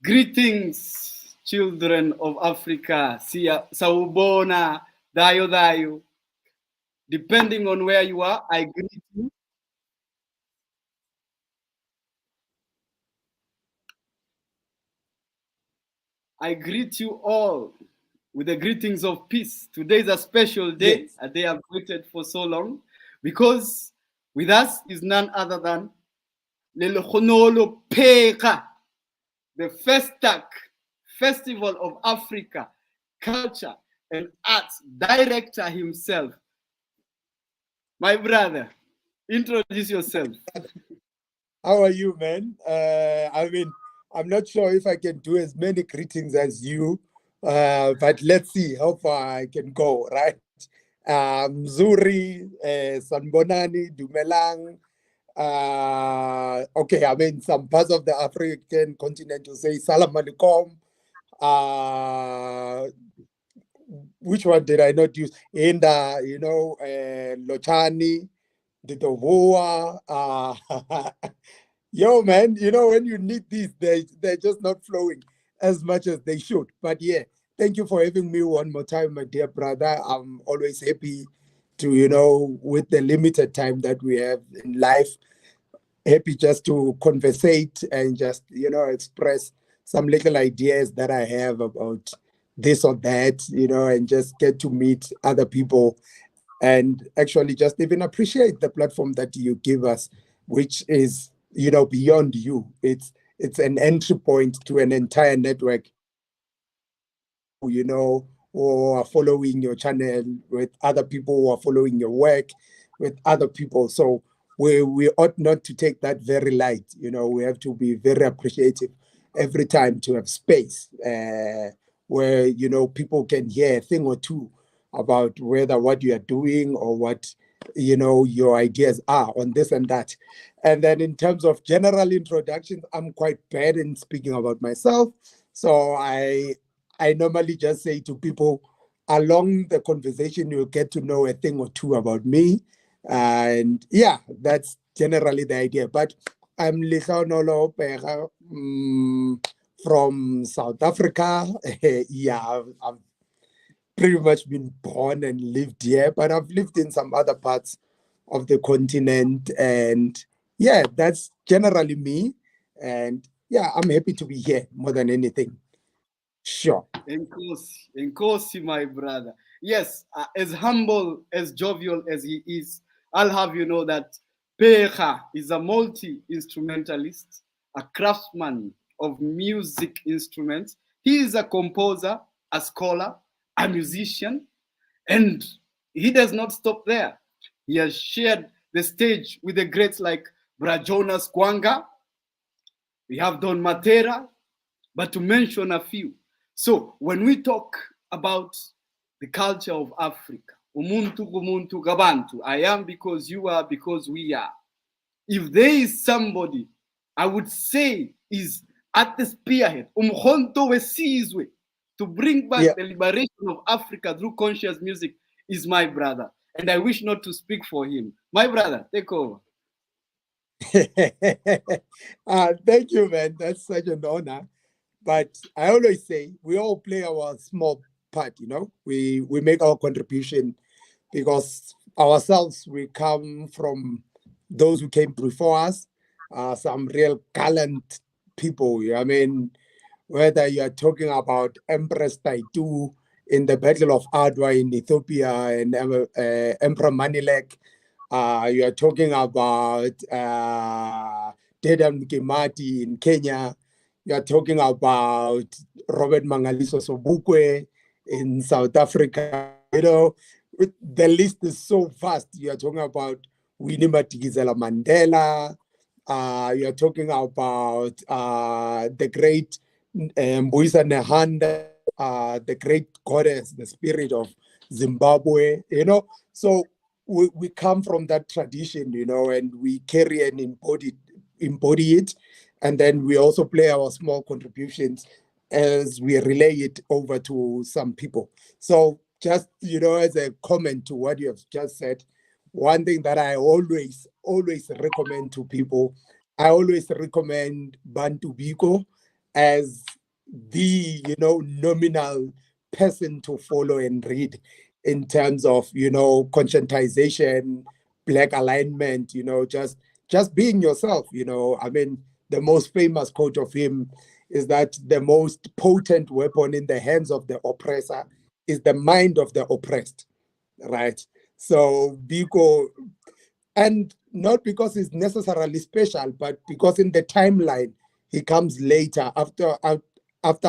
Greetings, children of Africa. Sawubona, dayo dayo. Depending on where you are, I greet you. I greet you all with the greetings of peace. Today is a special day, Yes. a day I've waited for so long, because with us is none other than Lehlohonolo Peega, the Festac Festival of Africa, Culture and Arts director himself. My brother, introduce yourself. How are you, man? I'm not sure if I can do as many greetings as you, but let's see how far I can go, right? Zuri, Sanbonani, Dumelang. Okay, I mean, some parts of the African continent will say Salam Alaikum. Uh, which one did I not use? Inda, Lochani, Ditovoa. Yo, man, when you need these, they're just not flowing as much as they should. But yeah, thank you for having me one more time, my dear brother. I'm always happy to, with the limited time that we have in life, happy just to conversate and just, express some little ideas that I have about this or that, and just get to meet other people and actually just even appreciate the platform that you give us, which is, beyond you. It's an entry point to an entire network, who are following your channel, with other people who are following your work, with other people. So we ought not to take that very light. We have to be very appreciative every time to have space where people can hear a thing or two about whether what you are doing or what your ideas are on this and that. And then in terms of general introductions, I'm quite bad in speaking about myself. So I normally just say to people along the conversation, you'll get to know a thing or two about me. And yeah, that's generally the idea. But I'm Lehlohonolo Peega, from South Africa. Yeah, I've pretty much been born and lived here, but I've lived in some other parts of the continent. And yeah, that's generally me. And yeah, I'm happy to be here more than anything. Sure. Nkosi, my brother. Yes, as humble, as jovial as he is, I'll have you know that Peega is a multi-instrumentalist, a craftsman of music instruments. He is a composer, a scholar, a musician, and he does not stop there. He has shared the stage with the greats like Brajonas Kwanga, we have Don Matera, but to mention a few. So when we talk about the culture of Africa, umuntu kumuntu gabantu, I am because you are because we are. If there is somebody I would say is at the spearhead, umkhonto wesizwe, to bring back Yeah. the liberation of Africa through conscious music is my brother. And I wish not to speak for him. My brother, take over. Thank you, man. That's such an honor. But I always say we all play our small part. We make our contribution because ourselves we come from those who came before us, some real gallant people. I mean, whether you are talking about Empress Taitu in the Battle of Adwa in Ethiopia and Emperor Manilek. You are talking about Dedan Mkemati in Kenya. You are talking about Robert Mangaliso Sobukwe in South Africa. The list is so vast. You are talking about Winnie Madikizela Mandela. You are talking about the great Mbuisa Nehanda, the great goddess, the spirit of Zimbabwe. So we come from that tradition, and we carry and embody it. And then we also play our small contributions as we relay it over to some people. So just, as a comment to what you have just said, one thing that I always recommend to people, I always recommend Bantu Biko as the, nominal person to follow and read in terms of, conscientization, black alignment, just being yourself. I mean, the most famous quote of him is that the most potent weapon in the hands of the oppressor is the mind of the oppressed, right? So Biko, and not because he's necessarily special, but because in the timeline he comes later after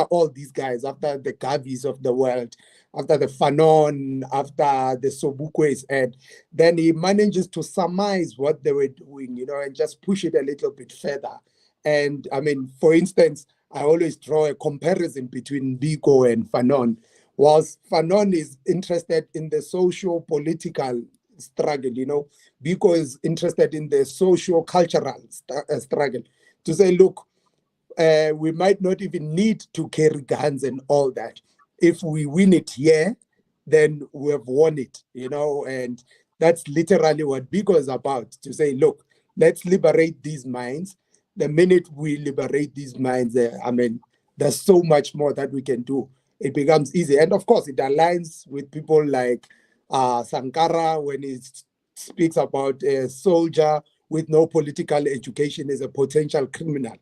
all these guys, after the Gavis of the world, after the Fanon, after the Sobukwes, and then he manages to surmise what they were doing, and just push it a little bit further. And I mean, for instance, I always draw a comparison between Biko and Fanon. Whilst Fanon is interested in the socio-political struggle, Biko is interested in the socio-cultural struggle. To say, look, we might not even need to carry guns and all that. If we win it here, then we have won it, and that's literally what Biko is about, to say, look, let's liberate these minds. The minute we liberate these minds, I mean, there's so much more that we can do. It becomes easy. And of course, it aligns with people like Sankara when he speaks about a soldier with no political education is a potential criminal.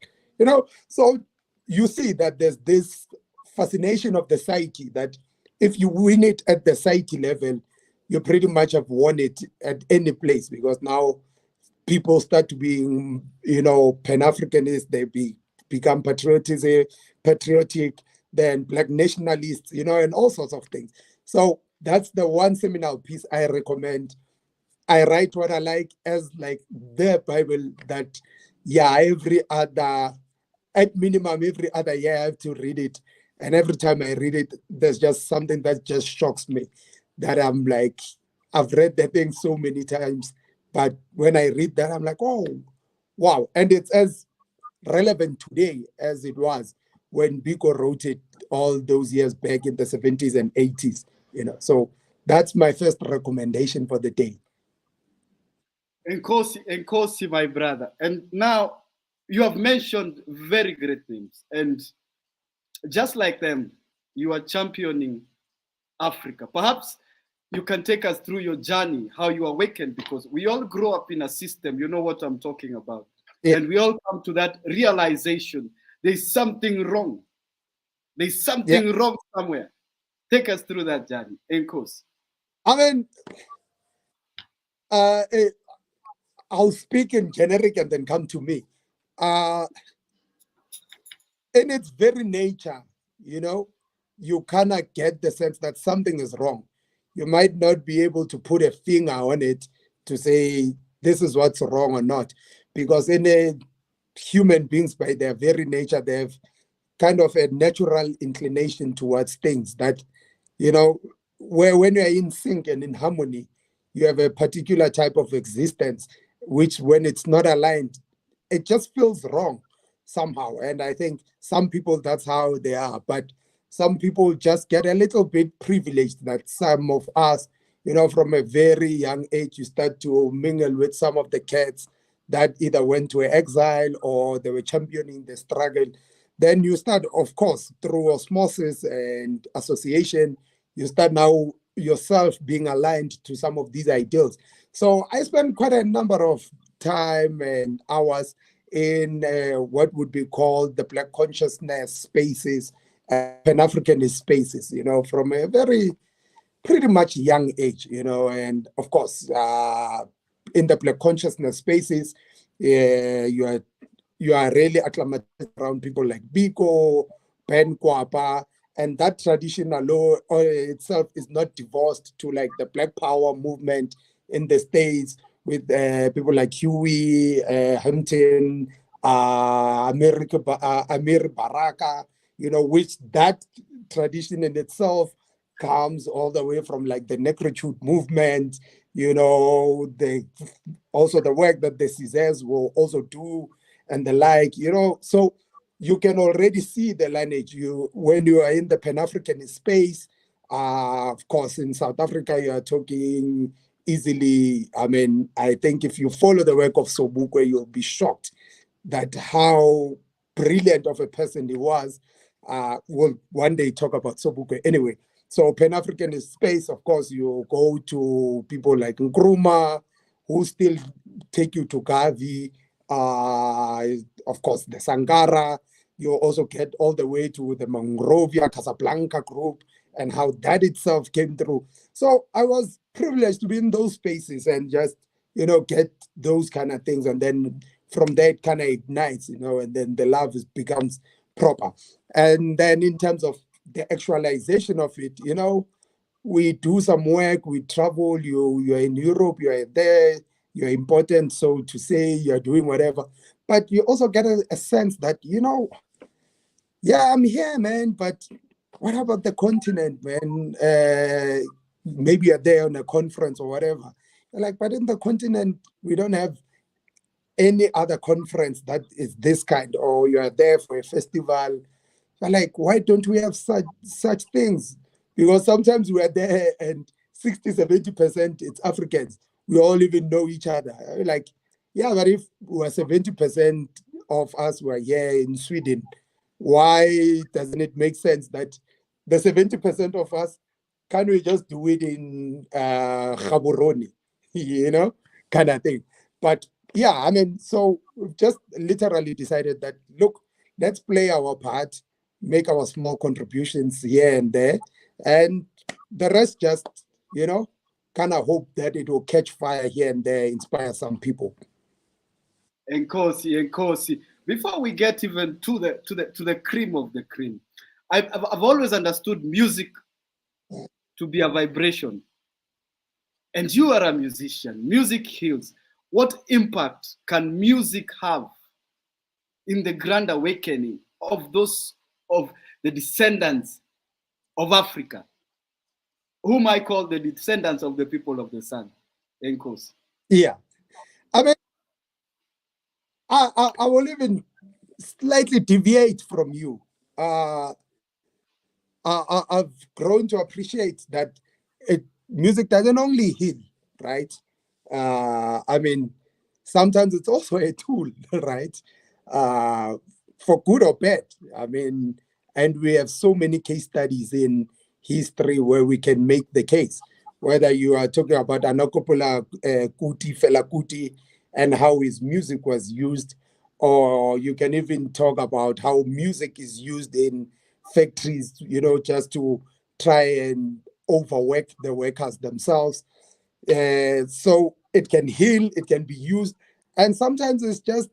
So you see that there's this fascination of the psyche that if you win it at the psyche level, you pretty much have won it at any place, because now people start to being, Pan-Africanists, become patriotic, then black nationalists, and all sorts of things. So that's the one seminal piece I recommend. I write what I like as like the Bible that, yeah, at minimum, every other year I have to read it. And every time I read it, there's just something that just shocks me, that I'm like, I've read the thing so many times, but when I read that, I'm like, oh, wow. And it's as relevant today as it was when Biko wrote it all those years back in the 70s and 80s. So that's my first recommendation for the day. Nkosi, my brother. And now you have mentioned very great names. And just like them, you are championing Africa. Perhaps you can take us through your journey, how you awakened, because we all grow up in a system, you know what I'm talking about. Yeah. And we all come to that realization there's something wrong. There's something wrong somewhere. Take us through that journey, Nkosi. I mean, I'll speak in generic and then come to me. In its very nature, you cannot get the sense that something is wrong. You might not be able to put a finger on it to say this is what's wrong or not, because human beings, by their very nature, they have kind of a natural inclination towards things that, where when you're in sync and in harmony, you have a particular type of existence, which when it's not aligned, it just feels wrong somehow. And I think some people, that's how they are. But some people just get a little bit privileged, that some of us, from a very young age, you start to mingle with some of the cats that either went to exile or they were championing the struggle. Then you start, of course, through osmosis and association, you start now yourself being aligned to some of these ideals. So I spent quite a number of time and hours in what would be called the Black consciousness spaces, Pan-Africanist spaces, from a pretty much young age, and of course, in the Black consciousness spaces, you are really acclimatized around people like Biko, Ben Kwapa, and that tradition alone itself is not divorced to like the Black Power movement in the States with people like Huey, Hampton, Amir Baraka, which that tradition in itself comes all the way from like the negritude movement, also the work that the Caesars will also do and the like, so you can already see the lineage. When you are in the Pan-African space, of course, in South Africa, you are talking easily. I mean, I think if you follow the work of Sobukwe, you'll be shocked that how brilliant of a person he was, We'll one day talk about Sobukwe. Anyway, so Pan-African space, of course, you go to people like Nkrumah, who still take you to Gavi, of course, the Sangara. You also get all the way to the Monrovia, Casablanca group, and how that itself came through. So I was privileged to be in those spaces and just, get those kind of things. And then from there, it kind of ignites, and then the love becomes proper. And then in terms of the actualization of it, we do some work, we travel, you're in Europe, you're there, you're important, so to say, you're doing whatever. But you also get a sense that, yeah, I'm here, man, but what about the continent, man? Maybe you're there on a conference or whatever. You're like, but in the continent, we don't have any other conference that is this kind, or you are there for a festival. You're like, why don't we have such things? Because sometimes we are there and 60-70% it's Africans. We all even know each other. Like, yeah, but if we're 70% of us were here in Sweden, why doesn't it make sense that the 70% of us, can we just do it in Gaborone, kind of thing? But yeah, I mean, so we've just literally decided that, look, let's play our part, make our small contributions here and there, and the rest just, kind of hope that it will catch fire here and there, inspire some people. Nkosi. Before we get even to the cream of the cream, I've always understood music to be a vibration. And you are a musician. Music heals. What impact can music have in the grand awakening of the descendants of Africa, whom I call the descendants of the people of the sun? Nkosi. Yeah. I mean, I will even slightly deviate from you. I've grown to appreciate that music doesn't only heal, right? I mean, sometimes it's also a tool, right? For good or bad. I mean, and we have so many case studies in history where we can make the case. Whether you are talking about Anakopola Kuti, Fela Kuti, and how his music was used, or you can even talk about how music is used in factories, just to try and overwork the workers themselves. So it can heal, it can be used, and sometimes it's just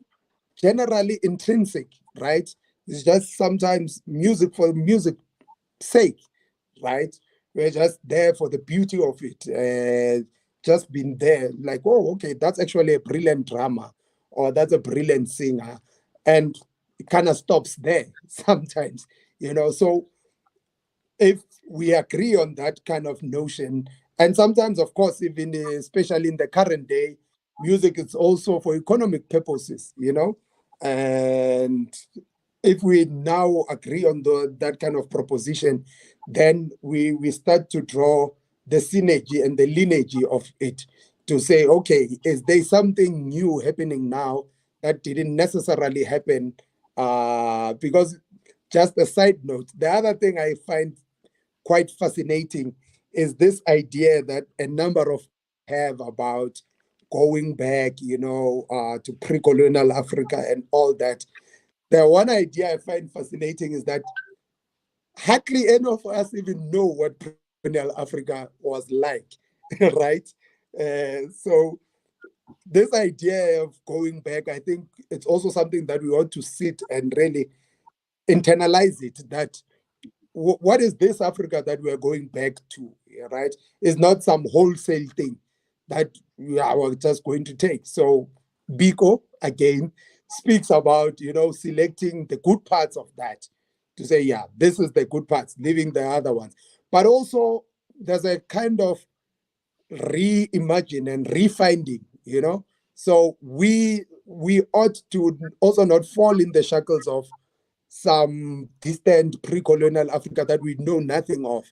generally intrinsic, right? It's just sometimes music for music's sake, right? We're just there for the beauty of it, just being there, like, oh, okay, that's actually a brilliant drama, or that's a brilliant singer, and it kind of stops there sometimes, So if we agree on that kind of notion, and sometimes, of course, even especially in the current day, music is also for economic purposes, and if we now agree on that kind of proposition, then we start to draw the synergy and the lineage of it to say, okay, is there something new happening now that didn't necessarily happen? Because just a side note, the other thing I find quite fascinating is this idea that a number of people have about going back, to pre-colonial Africa and all that. The one idea I find fascinating is that hardly any of us even know what pre-colonial Africa was like, right? So this idea of going back, I think it's also something that we ought to sit and really internalize it, that what is this Africa that we're going back to, right? It's not some wholesale thing that we are just going to take. So Biko, again, speaks about, selecting the good parts of that to say, yeah, this is the good parts, leaving the other ones. But also there's a kind of reimagine and refinding, So we ought to also not fall in the shackles of some distant pre-colonial Africa that we know nothing of,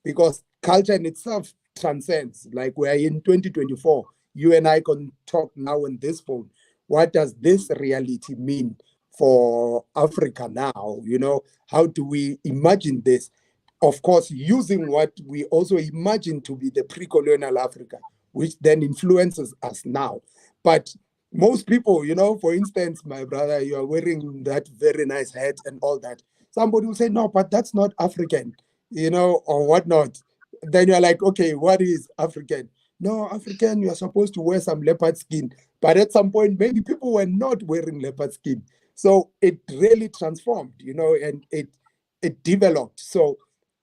because culture in itself transcends. Like, we're in 2024, you and I can talk now on this phone. What does this reality mean for Africa now. How do we imagine this? Of course, using what we also imagine to be the pre-colonial Africa, which then influences us now. But most people, for instance, my brother, you are wearing that very nice hat and all that. Somebody will say, no, but that's not African, or whatnot. Then you're like, okay, what is African? No, African, you're supposed to wear some leopard skin. But at some point, maybe people were not wearing leopard skin. So it really transformed, and it developed. So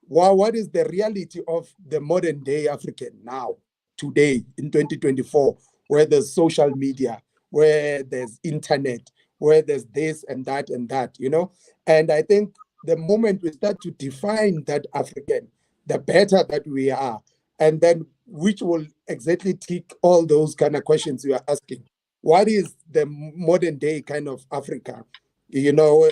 what is the reality of the modern day African now, today, in 2024, where there's social media, where there's internet, where there's this and that and that, And I think the moment we start to define that African, the better that we are, and then which will exactly tick all those kind of questions you are asking. What is the modern day kind of Africa?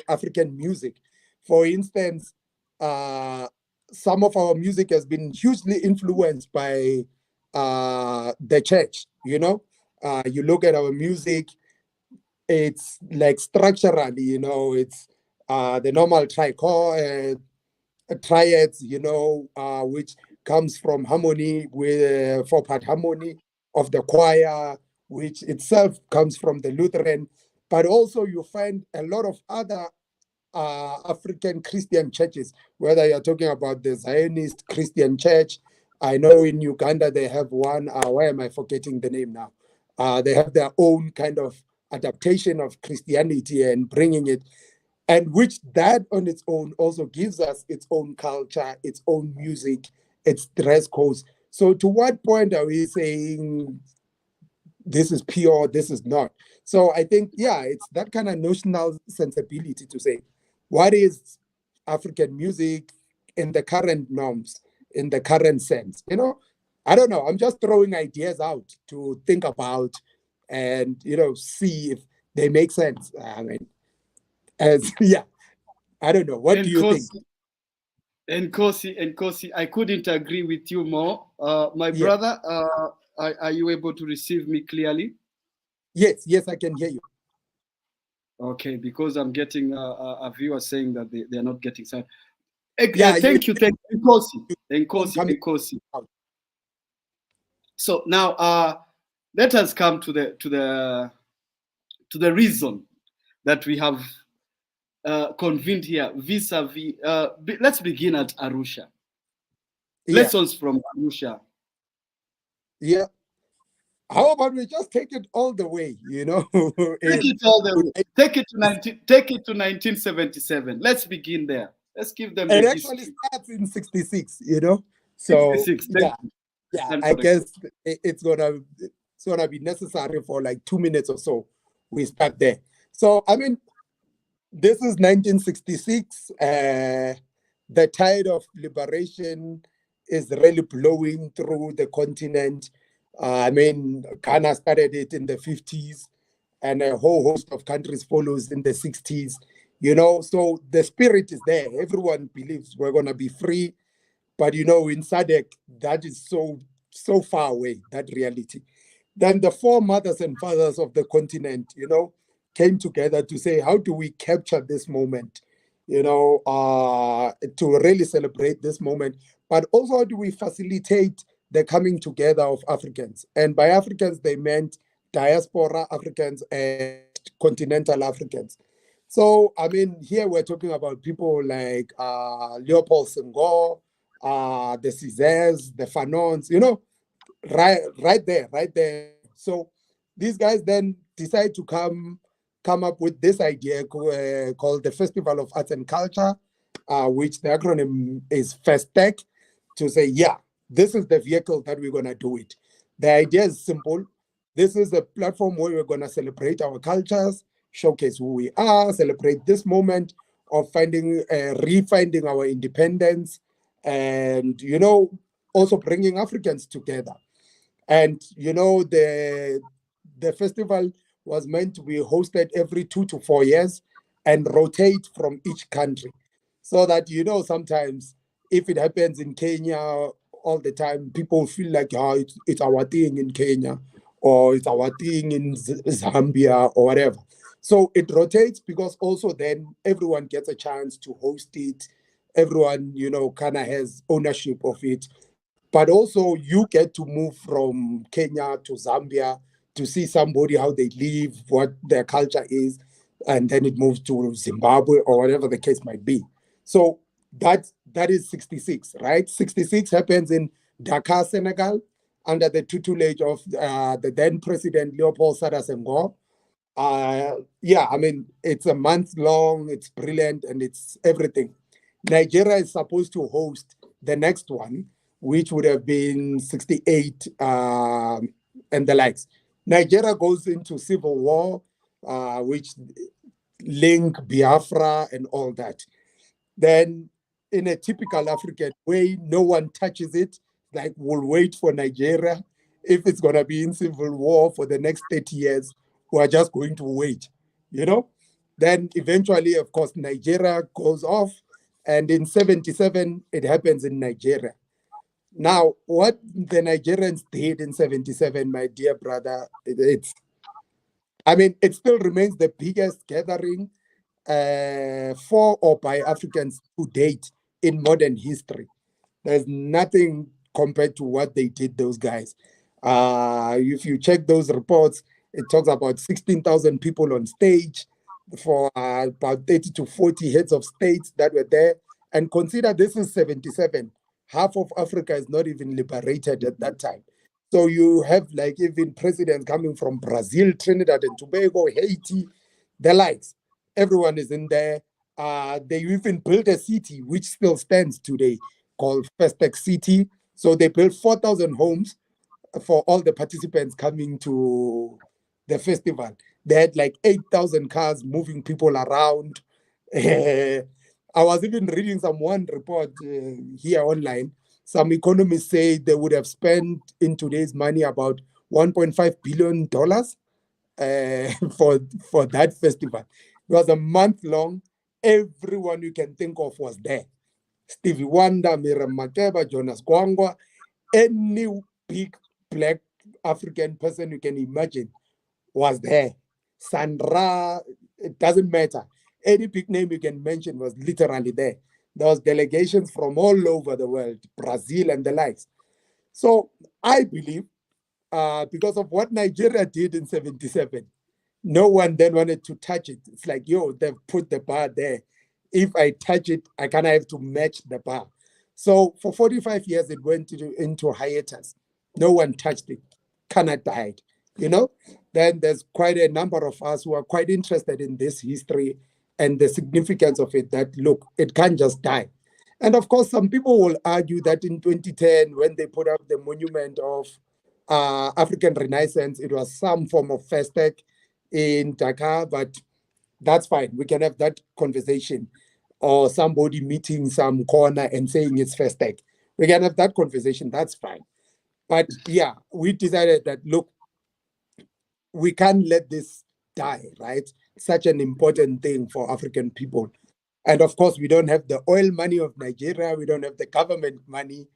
African music. For instance, some of our music has been hugely influenced by the church. You look at our music, it's like structurally, it's the normal triads, which comes from harmony with four-part harmony of the choir, which itself comes from the Lutheran. But also you find a lot of other African Christian churches, whether you're talking about the Zionist Christian church. I know in Uganda they have one, why am I forgetting the name now? They have their own kind of adaptation of Christianity and bringing it, and which that on its own also gives us its own culture, its own music, its dress codes. So to what point are we saying this is pure, this is not? So I think, it's that kind of notional sensibility to say, what is African music in the current norms, in the current sense? I don't know. I'm just throwing ideas out to think about and, see if they make sense. I mean, I don't know. What do you think? And Kosi, I couldn't agree with you more. My Yeah. brother, are you able to receive me clearly? Yes, I can hear you. Okay, because I'm getting a viewer saying that they are not getting sound. Thank you, Nkosi. So now, let us come to the reason that we have convened here vis-a-vis. Let's begin at Arusha. Lessons from Arusha. Yeah. How about we just take it all the way? Take it all the way. Take it to 1977. Let's begin there. Let's give them the history. It actually starts in 66. So 66. I guess it's gonna be necessary for like 2 minutes or so. We start there. So I mean, this is 1966. The tide of liberation is really blowing through the continent. Ghana started it in the 50s, and a whole host of countries follows in the 60s. So the spirit is there. Everyone believes we're gonna be free, but in SADC, that is so far away, that reality. Then the four mothers and fathers of the continent, came together to say, how do we capture this moment, to really celebrate this moment, but also how do we facilitate the coming together of Africans? And by Africans, they meant diaspora Africans and continental Africans. So, here we're talking about people like Leopold Senghor, the Caesars, the Fanons, right there. So these guys then decide to come up with this idea called the Festival of Arts and Culture, which the acronym is Festac, to say, this is the vehicle that we're going to do it. The idea is simple. This is a platform where we're going to celebrate our cultures, showcase who we are, celebrate this moment of refinding our independence, and, also bringing Africans together. And the festival was meant to be hosted every 2 to 4 years and rotate from each country, so that sometimes if it happens in Kenya all the time, people feel like it's our thing in Kenya, or it's our thing in Zambia or whatever. So it rotates because also then everyone gets a chance to host it. Everyone, kind of has ownership of it. But also you get to move from Kenya to Zambia to see somebody, how they live, what their culture is, and then it moves to Zimbabwe or whatever the case might be. So that is 66, right? 66 happens in Dakar, Senegal, under the tutelage of the then president Leopold Sedar Senghor. Yeah, I mean, it's a month long, it's brilliant, and it's everything. Nigeria is supposed to host the next one, which would have been 68 and the likes. Nigeria goes into civil war, which link Biafra and all that. Then, in a typical African way, no one touches it. Like, we'll wait for Nigeria. If it's going to be in civil war for the next 30 years, we're just going to wait, you know? Then, eventually, of course, Nigeria goes off. And in 77, it happens in Nigeria. Now, what the Nigerians did in 77, my dear brother, it still remains the biggest gathering for or by Africans to date in modern history. There's nothing compared to what they did, those guys. If you check those reports, it talks about 16,000 people on stage for about 30 to 40 heads of states that were there. And consider this is 77. Half of Africa is not even liberated at that time. So you have like even presidents coming from Brazil, Trinidad and Tobago, Haiti, the likes. Everyone is in there. They even built a city which still stands today called Festac City. So they built 4,000 homes for all the participants coming to the festival. They had like 8,000 cars moving people around. I was even reading some one report here online. Some economists say they would have spent in today's money about $1.5 billion for that festival. It was a month long. Everyone you can think of was there. Stevie Wonder, Miriam Makeba, Jonas Gwangwa, any big black African person you can imagine was there. Sandra, it doesn't matter. Any big name you can mention was literally there. There was delegations from all over the world, Brazil and the likes. So I believe because of what Nigeria did in 77, no one then wanted to touch it. It's like, yo, they've put the bar there. If I touch it, I kind of have to match the bar. So for 45 years, it went into hiatus. No one touched it. Kind of died, you know? Then there's quite a number of us who are quite interested in this history and the significance of it, that, look, it can't just die. And of course, some people will argue that in 2010, when they put up the monument of African Renaissance, it was some form of Festac in Dakar, but that's fine. We can have that conversation. Or somebody meeting some corner and saying it's Festac. We can have that conversation. That's fine. But yeah, we decided that, look, we can't let this die, right? Such an important thing for African people. And of course, we don't have the oil money of Nigeria. We don't have the government money.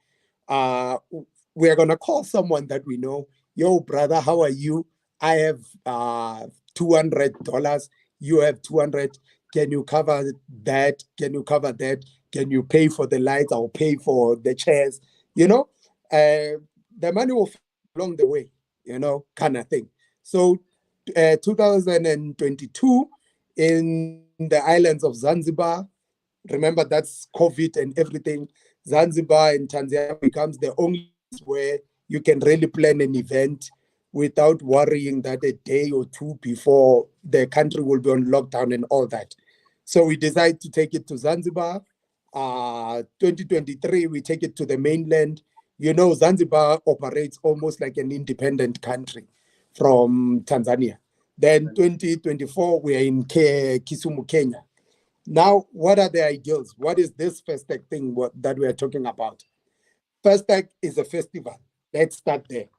Uh, we're going to call someone that we know. Yo, brother, how are you? I have $200. You have 200. Can you cover that? Can you cover that? Can you pay for the lights? I'll pay for the chairs. You know, the money will along the way, kind of thing. So 2022 in the islands of Zanzibar, remember that's COVID and everything. Zanzibar and Tanzania becomes the only place where you can really plan an event without worrying that a day or two before the country will be on lockdown and all that. So we decided to take it to Zanzibar. 2023, we take it to the mainland. Zanzibar operates almost like an independent country from Tanzania. Then 2024, we are in Kisumu, Kenya. Now, what are the ideals? What is this Festac thing that we are talking about? Festac is a festival. Let's start there.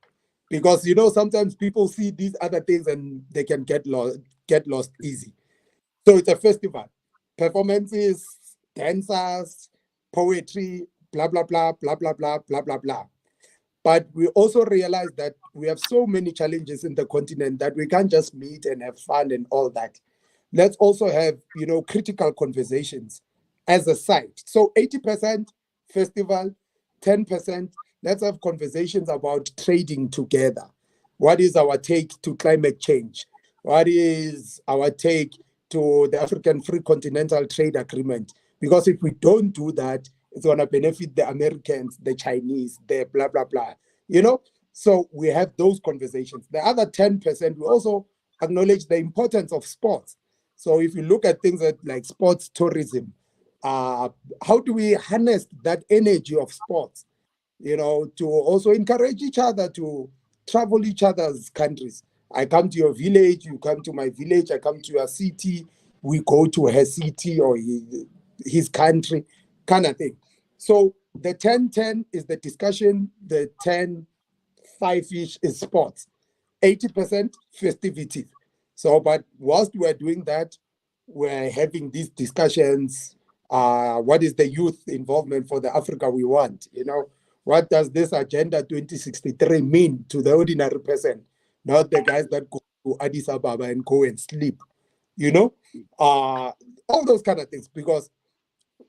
Because, sometimes people see these other things and they can get lost easy. So it's a festival. Performances, dancers, poetry, blah, blah, blah, blah, blah, blah, blah, blah, blah. But we also realize that we have so many challenges in the continent that we can't just meet and have fun and all that. let's also have, critical conversations as a side. So 80% festival, 10%, let's have conversations about trading together. What is our take to climate change? What is our take to the African Free Continental Trade Agreement? Because if we don't do that, it's going to benefit the Americans, the Chinese, the blah, blah, blah. So we have those conversations. The other 10%, we also acknowledge the importance of sports. So if you look at things like sports tourism, how do we harness that energy of sports, to also encourage each other to travel each other's countries? I come to your village, you come to my village, I come to your city, we go to her city or his country, kind of thing. So the 10-10 is the discussion, the 10-5-ish is sports, 80% festivities. So, but whilst we're doing that, we're having these discussions. What is the youth involvement for the Africa we want? What does this Agenda 2063 mean to the ordinary person, not the guys that go to Addis Ababa and go and sleep? All those kind of things. Because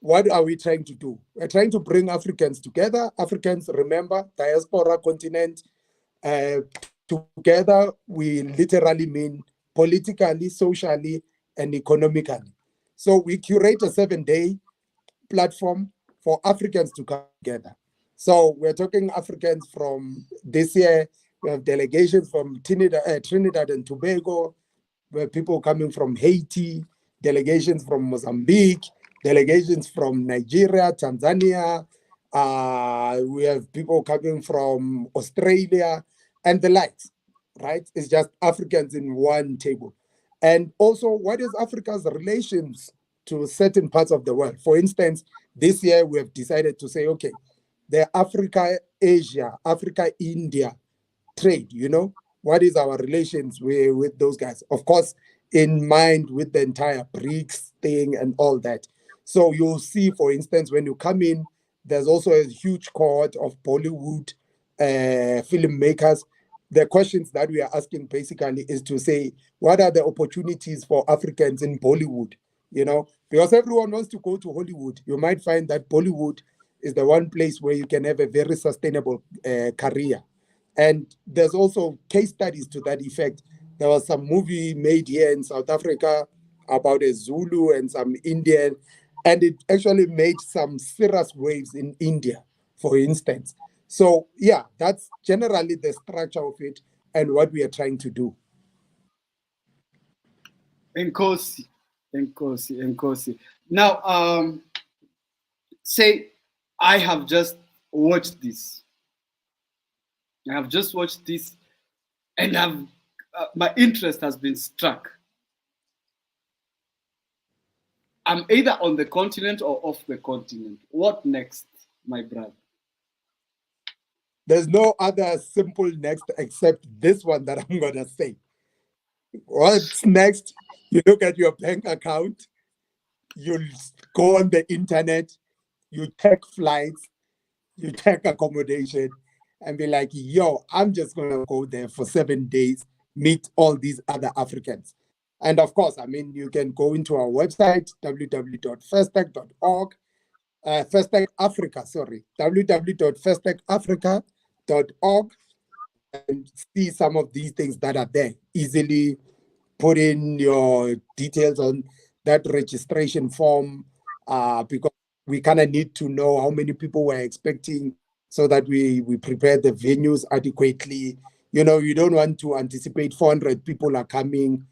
what are we trying to do? We're trying to bring Africans together. Africans, remember, diaspora continent. Together, we literally mean politically, socially, and economically. So we curate a 7-day platform for Africans to come together. So we're talking Africans from this year. We have delegations from Trinidad and Tobago, where people coming from Haiti, delegations from Mozambique, delegations from Nigeria, Tanzania. We have people coming from Australia and the likes, right? It's just Africans in one table. And also, what is Africa's relations to certain parts of the world? For instance, this year we have decided to say, okay, the Africa-Asia, Africa-India trade, what is our relations with those guys? Of course, in mind with the entire BRICS thing and all that. So you'll see, for instance, when you come in, there's also a huge cohort of Bollywood filmmakers. The questions that we are asking basically is to say, what are the opportunities for Africans in Bollywood? Because everyone wants to go to Hollywood. You might find that Bollywood is the one place where you can have a very sustainable career. And there's also case studies to that effect. There was some movie made here in South Africa about a Zulu and some Indian, and it actually made some serious waves in India, for instance. So yeah, that's generally the structure of it and what we are trying to do. Nkosi. Now, say I have just watched this. I have just watched this, and my interest has been struck. I'm either on the continent or off the continent. What next, my brother? There's no other simple next except this one that I'm going to say. What's next? You look at your bank account, you go on the internet, you check flights, you check accommodation, and be like, yo, I'm just going to go there for 7 days, meet all these other Africans. And of course, I mean, you can go into our website, www.festac.org, Festac Africa, sorry, www.festacafrica.org, and see some of these things that are there. Easily put in your details on that registration form, because we kind of need to know how many people we're expecting so that we prepare the venues adequately. You don't want to anticipate 400 people are coming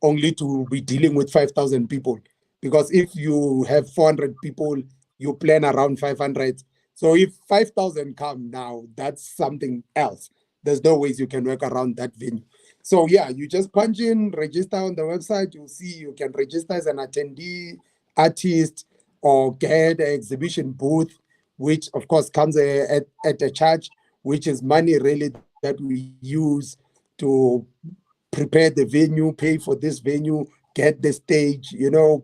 only to be dealing with 5,000 people. Because if you have 400 people, you plan around 500. So if 5,000 come now, that's something else. There's no ways you can work around that venue. So yeah, you just punch in, register on the website. You'll see you can register as an attendee, artist, or get an exhibition booth, which of course comes at a charge, which is money really that we use to prepare the venue, pay for this venue, get the stage,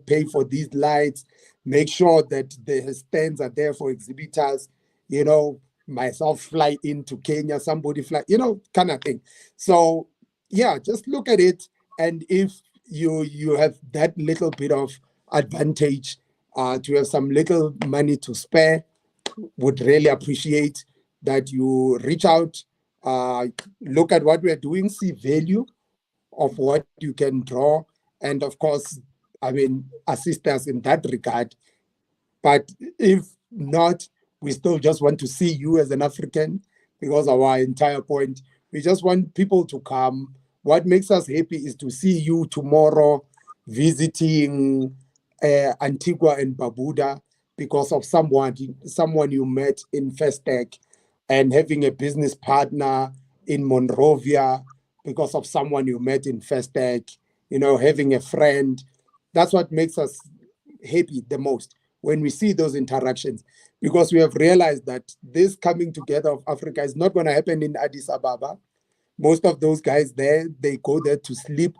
pay for these lights, make sure that the stands are there for exhibitors, myself fly into Kenya, somebody fly, kind of thing. So yeah, just look at it. And if you have that little bit of advantage to have some little money to spare. Would really appreciate that you reach out, look at what we are doing, see value of what you can draw, and of course, I mean, assist us in that regard. But if not, we still just want to see you as an African, because our entire point, we just want people to come. What makes us happy is to see you tomorrow visiting Antigua and Barbuda because of someone you met in Festac, and having a business partner in Monrovia because of someone you met in Festac, having a friend. That's what makes us happy the most when we see those interactions, because we have realized that this coming together of Africa is not going to happen in Addis Ababa. Most of those guys there, they go there to sleep.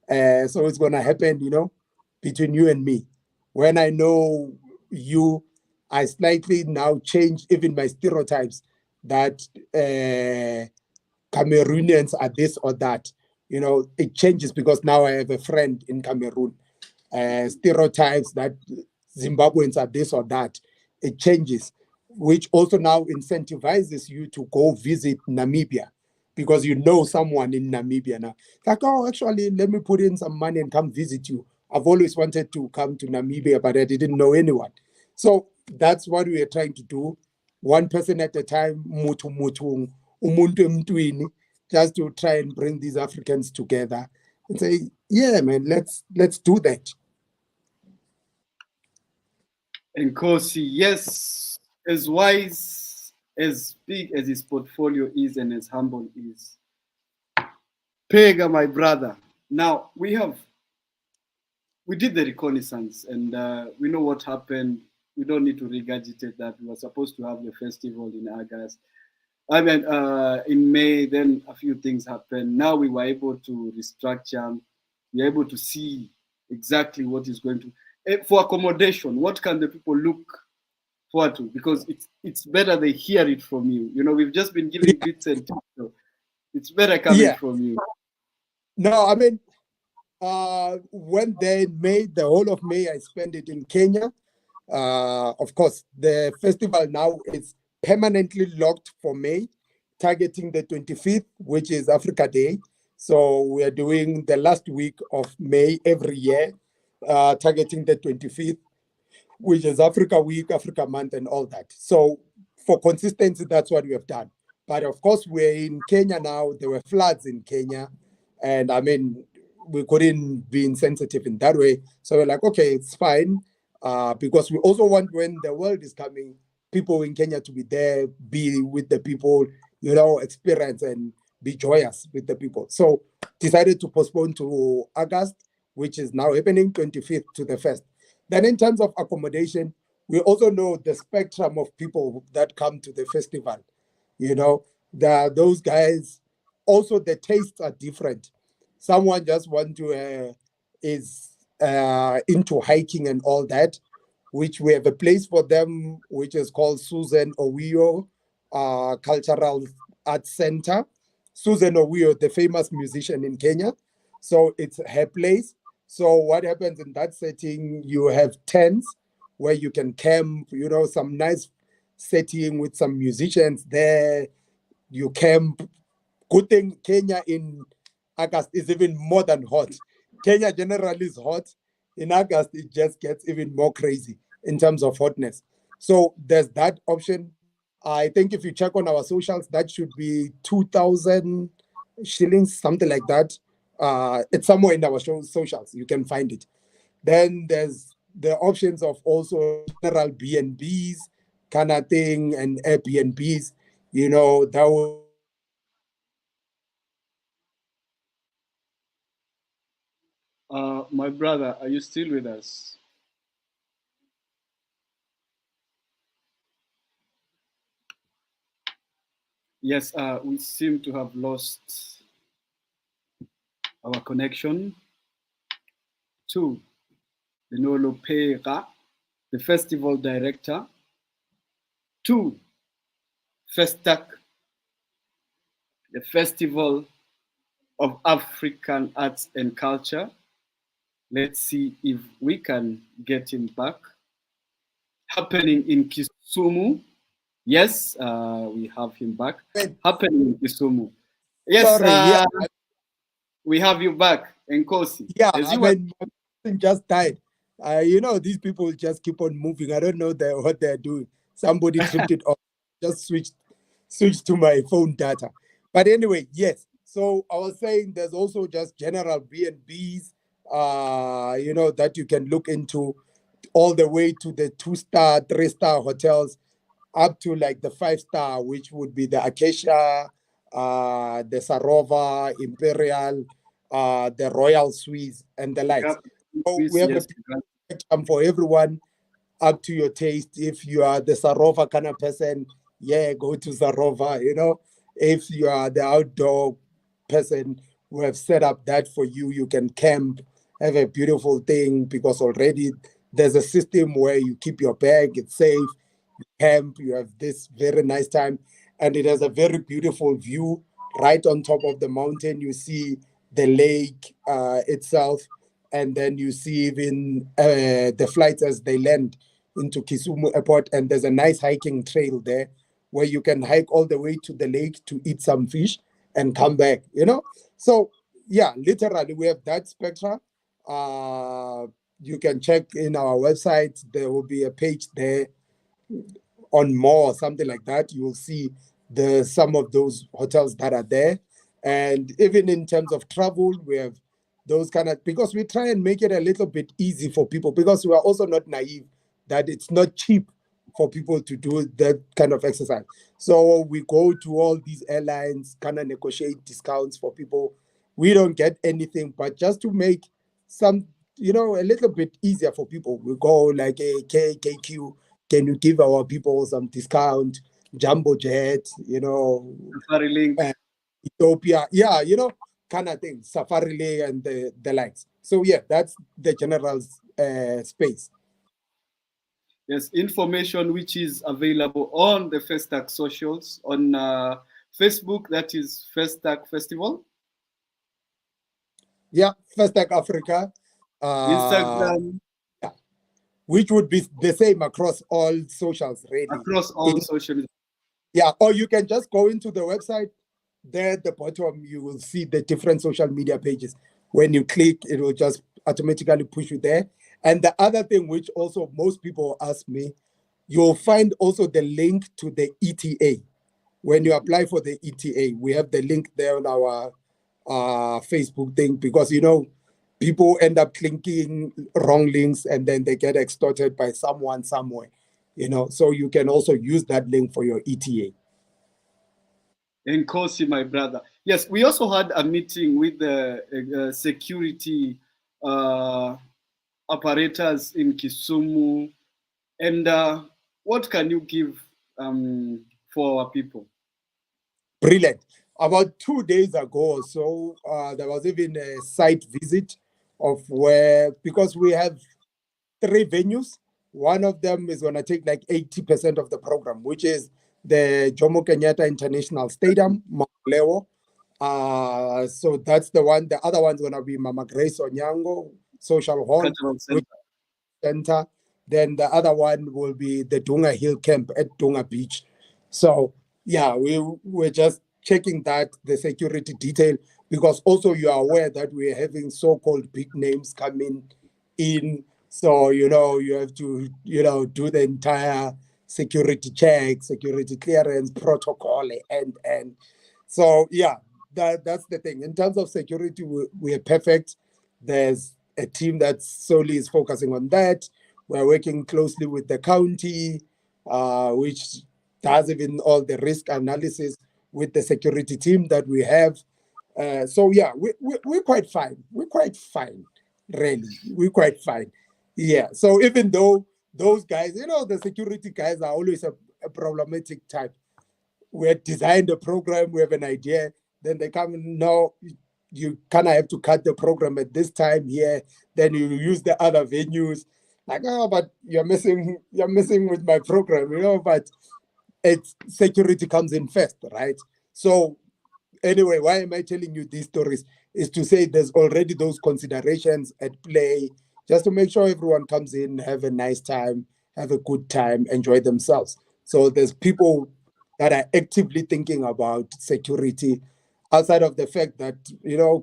So it's going to happen, between you and me. When I know you, I slightly now change even my stereotypes that Cameroonians are this or that. It changes because now I have a friend in Cameroon. Stereotypes that Zimbabweans are this or that, it changes, which also now incentivizes you to go visit Namibia because you know someone in Namibia now. Like, oh, actually, let me put in some money and come visit you. I've always wanted to come to Namibia, but I didn't know anyone. So that's what we are trying to do. One person at a time, mutu mutu, umuntu emntwini, just to try and bring these Africans together and say, yeah, man, let's do that. And Kosi, yes, as wise, as big as his portfolio is, and as humble is. Peega, my brother. Now we did the reconnaissance, and we know what happened. We don't need to regurgitate that. We were supposed to have the festival in August. I mean, in May, then a few things happened. Now we were able to restructure. We are able to see exactly what is going to. For accommodation, what can the people look forward to? Because it's better they hear it from you. We've just been giving bits and tips, so it's better coming Yeah. from you. No, I mean, when they made the whole of May, I spent it in Kenya. Of course, the festival now is permanently locked for May, targeting the 25th, which is Africa Day. So we are doing the last week of May every year, targeting the 25th, which is Africa Week, Africa Month, and all that. So for consistency, that's what we have done. But of course, we're in Kenya now. There were floods in Kenya. And I mean, we couldn't be insensitive in that way. So we're like, okay, it's fine. Because we also want, when the world is coming, people in Kenya to be there, be with the people, experience and be joyous with the people. So decided to postpone to August, which is now happening 25th to the 1st. Then in terms of accommodation, we also know the spectrum of people that come to the festival. Those guys, also the tastes are different. Someone just is into hiking and all that, which we have a place for them, which is called Susan Owiyo Cultural Arts Center. Susan Owiyo, the famous musician in Kenya. So it's her place. So what happens in that setting, you have tents where you can camp, some nice setting with some musicians there. You camp. Good thing Kenya in August is even more than hot. Kenya generally is hot. In August, it just gets even more crazy in terms of hotness. So there's that option. I think if you check on our socials, that should be 2,000 shillings, something like that. It's somewhere in our socials. You can find it. Then there's the options of also general B&Bs kind of thing and Airbnbs. That would My brother, are you still with us? Yes, we seem to have lost our connection to Lenolo Peega, the festival director, to Festac, the Festival of African Arts and Culture, Let's see if we can get him back. Happening in Kisumu. Yes, we have him back. Wait, Happening in Kisumu. Yes, sorry, yeah, we have you back, Nkosi. yeah. As I you were, mean, my person just died. These people just keep on moving. I don't know what they're doing. Somebody tripped it off. Just switched to my phone data. But anyway, yes. So I was saying there's also just general B&Bs, that you can look into, all the way to the 2-star, 3-star hotels, up to like the 5-star, which would be the Acacia, the Sarova, Imperial, the Royal Suites, and the likes. So we Swiss, have a yes, we got spectrum for everyone, up to your taste. If you are the Sarova kind of person, yeah, go to Sarova. If you are the outdoor person, we have set up that for you. You can camp, have a beautiful thing, because already there's a system where you keep your bag, it's safe, camp, you have this very nice time, and it has a very beautiful view right on top of the mountain. You see the lake itself, and then you see even the flights as they land into Kisumu Airport, and there's a nice hiking trail there where you can hike all the way to the lake to eat some fish and come back. So yeah, literally we have that spectra. You can check in our website, there will be a page there on more or something like that. You will see the some of those hotels that are there. And even in terms of travel, we have those kind of, because we try and make it a little bit easy for people, because we are also not naive that it's not cheap for people to do that kind of exercise. So we go to all these airlines, kind of negotiate discounts for people. We don't get anything, but just to make some, a little bit easier for people, we go like a KQ, can you give our people some discount? Jumbo Jet, Safari Link. uh, Ethiopia, yeah, kind of thing, Safari Lane and the likes. So yeah, that's the general space. Yes, information which is available on the Festac socials on Facebook. That is Festac Festival. Yeah, Festac Africa, uh, Instagram, yeah, which would be the same across all socials, really. across In all social. Yeah, or you can just go into the website. There at the bottom, you will see the different social media pages. When you click, it will just automatically push you there. And the other thing, which also most people ask me, you'll find also the link to the ETA. When you apply for the ETA, we have the link there on our Facebook thing, because people end up clicking wrong links and then they get extorted by someone somewhere. So you can also use that link for your ETA. Nkosi, my brother. Yes, we also had a meeting with the security uh, operators in Kisumu. And what can you give for our people? Brilliant. About 2 days ago or so, there was even a site visit of where, because we have 3 venues. One of them is going to take like 80% of the program, which is the Jomo Kenyatta International Stadium, Makuleo. So that's the one. The other one's going to be Mama Grace Onyango Social Hall, Cultural which Center. center. Then the other one will be the Dunga Hill Camp at Dunga Beach. So yeah, we're just checking that the security detail, because also you are aware that we're having so-called big names coming in. So you have to do the entire security check, security clearance protocol, and so yeah, that's the thing. In terms of security, we're perfect. There's a team that solely is focusing on that. We're working closely with the county, which does even all the risk analysis with the security team that we have. So yeah, we're quite fine. We're quite fine, really. We're quite fine. Yeah. So even though those guys, the security guys are always a problematic type. We had designed a program, we have an idea, then they come and no, you kind of have to cut the program at this time here, then you use the other venues. Like, oh, but you're messing with my program, but it's security comes in first, right? So anyway, why am I telling you these stories? Is to say there's already those considerations at play, just to make sure everyone comes in, have a nice time, have a good time, enjoy themselves. So there's people that are actively thinking about security outside of the fact that,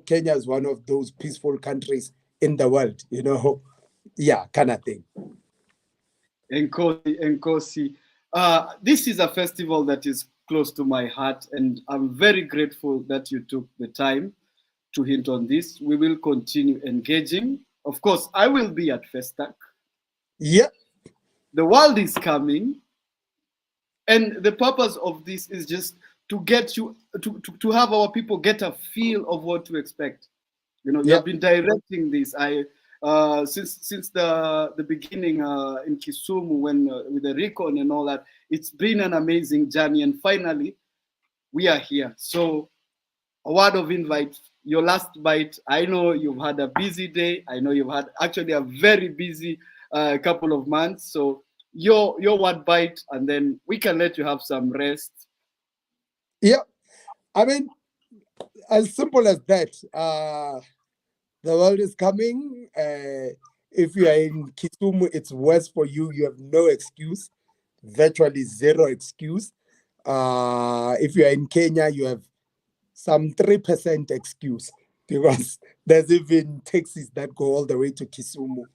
Kenya is one of those peaceful countries in the world, yeah, kind of thing. Nkosi. This is a festival that is close to my heart, and I'm very grateful that you took the time to hint on this. We will continue engaging. Of course, I will be at Festac. Yeah. The world is coming, and the purpose of this is just to get you to have our people get a feel of what to expect. You Yeah. have been directing this. Since the beginning in Kisumu when with the recon and all that. It's been an amazing journey, and finally we are here. So a word of invite. Your last bite. I know you've had a busy day. I know you've had actually a very busy couple of months. So your word bite, and then we can let you have some rest. Yeah. I mean, as simple as that. The world is coming. If you are in Kisumu, it's worse for you. You have no excuse, virtually zero excuse. If you are in Kenya, you have some 3% excuse because there's even taxis that go all the way to Kisumu.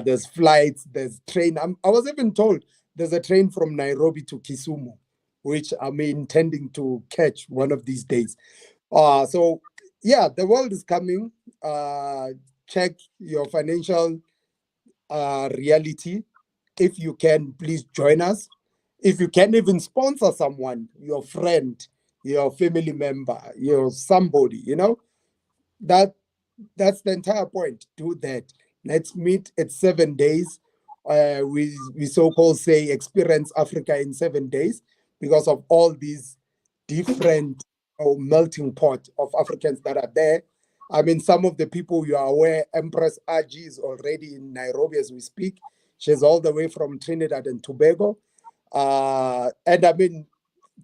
There's flights, there's train. I was even told there's a train from Nairobi to Kisumu, which I'm intending to catch one of these days. So yeah, the world is coming. Check your financial reality. If you can, please join us. If you can even sponsor someone, your friend, your family member, your somebody, that that's the entire point. Do that. Let's meet at 7 days. We so-called say experience Africa in 7 days because of all these different melting pot of Africans that are there. I mean, some of the people you are aware, Empress Aji is already in Nairobi as we speak. She's all the way from Trinidad and Tobago. And I mean,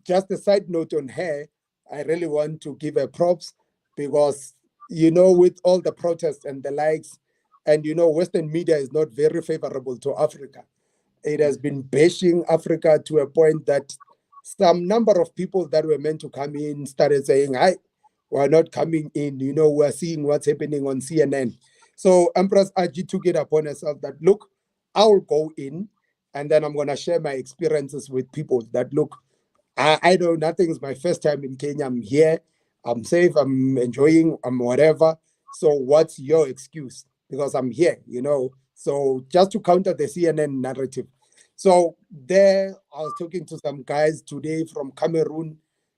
just a side note on her, I really want to give her props because, with all the protests and the likes, and, Western media is not very favorable to Africa. It has been bashing Africa to a point that some number of people that were meant to come in started saying, "Hi, we're not coming in. We're seeing what's happening on CNN." So Empress Aji took it upon herself that, look, I'll go in and then I'm going to share my experiences with people that, look, I know nothing is my first time in Kenya. I'm here. I'm safe. I'm enjoying. I'm whatever. So what's your excuse? Because I'm here. So just to counter the CNN narrative. So there, I was talking to some guys today from Cameroon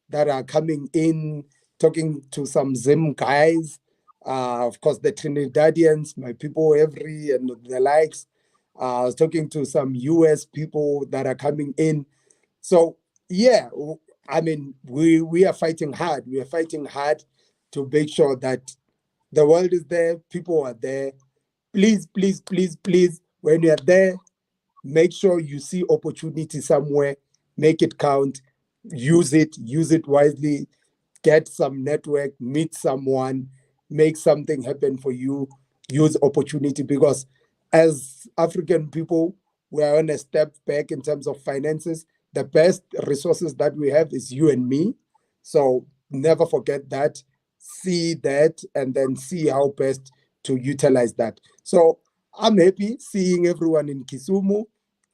that are coming in, talking to some Zim guys. Of course, the Trinidadians, my people, every and the likes. I was talking to some US people that are coming in. So yeah, I mean, we are fighting hard. We are fighting hard to make sure that the world is there, people are there. Please, please, please, please, when you are there, make sure you see opportunity somewhere, make it count, use it wisely, get some network, meet someone, make something happen for you, use opportunity because as African people, we are on a step back in terms of finances. The best resources that we have is you and me. So never forget that, see that, and then see how best to utilize that. So I'm happy seeing everyone in Kisumu.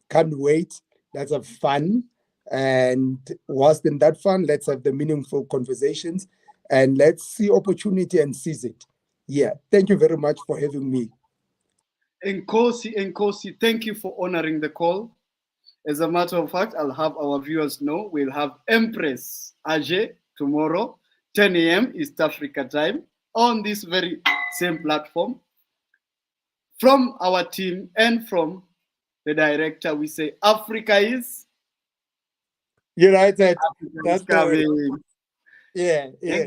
Can't wait. Let's have fun. And worse than that fun, let's have the meaningful conversations and let's see opportunity and seize it. Yeah. Thank you very much for having me. Nkosi, thank you for honoring the call. As a matter of fact, I'll have our viewers know we'll have Empress Ajay tomorrow, 10 a.m. East Africa time, on this very same platform. From our team and from the director, we say Africa is United. Africa is That's the way. coming. Yeah. Yeah.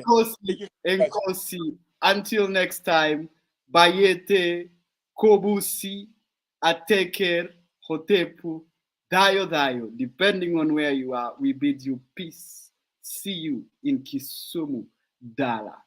Nkosi. Until next time, Bayete, Kobusi, Ateker, Hotepu, Dayo Dayo. Depending on where you are, we bid you peace. See you in Kisumu. Dala.